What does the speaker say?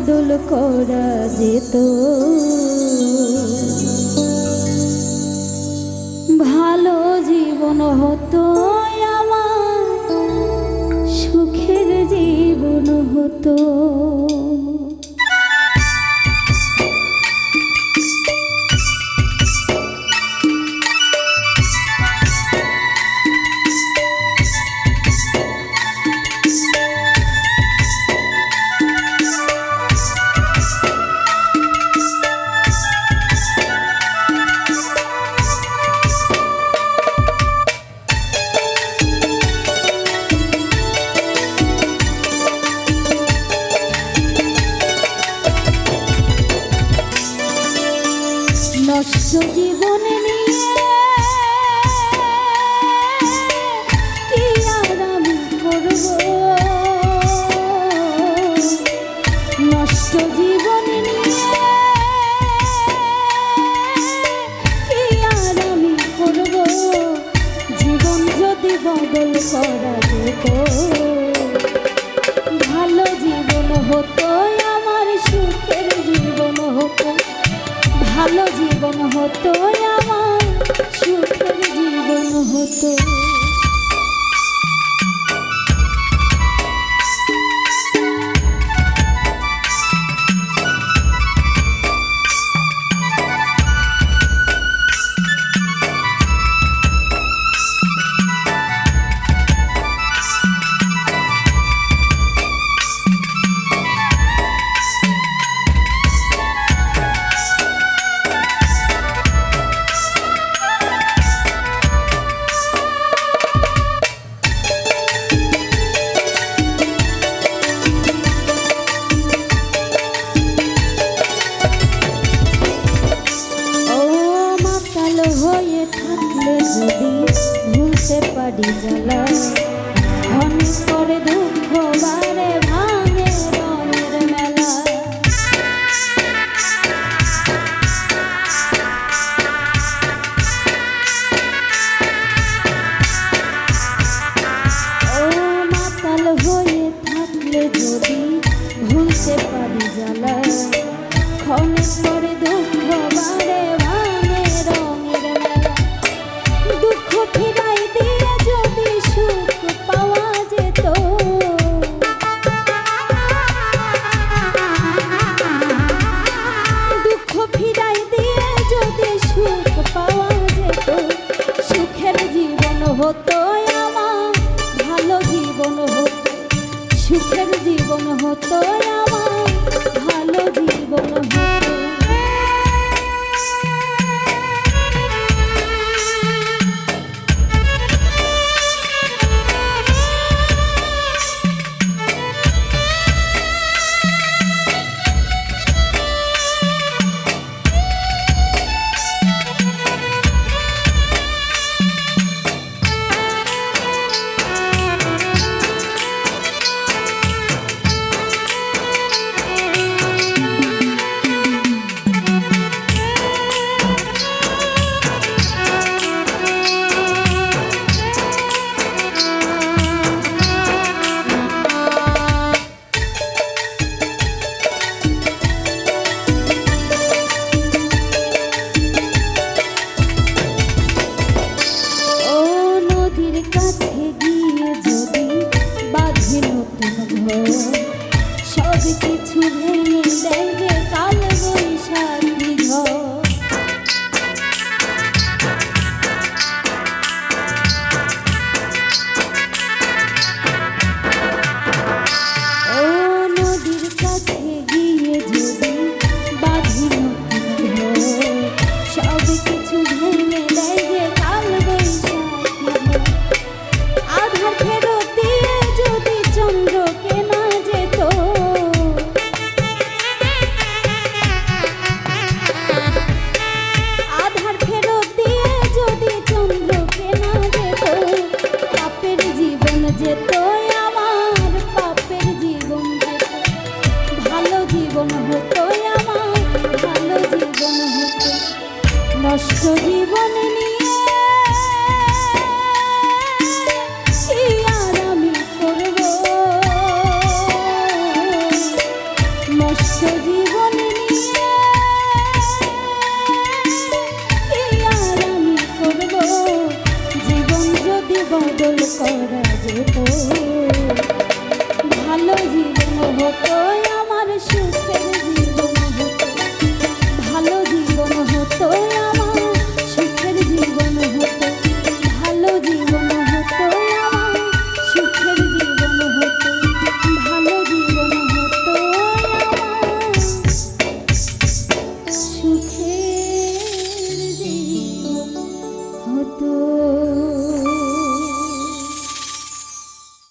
বদল করা যেত, ভালো জীবন হতো আমার, সুখের জীবন হতো। নষ্ট জীবন নিয়ে কি আর আমি করব, নষ্ট জীবন নিয়ে কি আর আমি করব, জীবন যদি বদল করা যেত, ভালো জীবন হতো আমার, সুখের জীবন হতো, ভালো জীবন হতো আমার, সুখের জীবন হতো। হয়ে থাকলে যদি ভুলতে পারি জ্বালা, অনেক করে দুঃখ বারে ভাঙে রঙের মেলা। ও মাতাল হয়ে থাকলে যদি ভুলতে পারি জ্বালা, অনেক করে দুঃখ বারে ভাঙে রঙের মেলা। দুঃখ ফিরাই দিয়ে যদি সুখ পাওয়া যেত, দুঃখ ফিরাই দিয়ে যদি সুখ পাওয়া যেত, সুখের জীবন হতো আমার, ভালো জীবন হতো, সুখের জীবন হতো আমার, ভালো জীবন হতো। সব কিছু ভেঙে দেয় যে কাল বৈশাখী ঝড়। ও নদীর কাছে গিয়ে যদি বাঁধি নতুন ঘর, সব কিছু ভেঙে দেয় যে কাল বৈশাখী ঝড়। আধার ফেরত দিয়ে যদি চন্দ্রকে না যেত, আধার ফেরত দিয়ে যদি চন্দ্রকে না যেত, পাপের জীবন যেত আমার, পাপের জীবন যেত, ভালো জীবন হতো আমার, ভালো জীবন হতো। নষ্ট জীবন নিয়ে কি আর আমি করব, নষ্ট নষ্ট জীবন নিয়ে কি আর আমি করব, জীবন যদি বদল করা যেত, ভালো জীবন হতো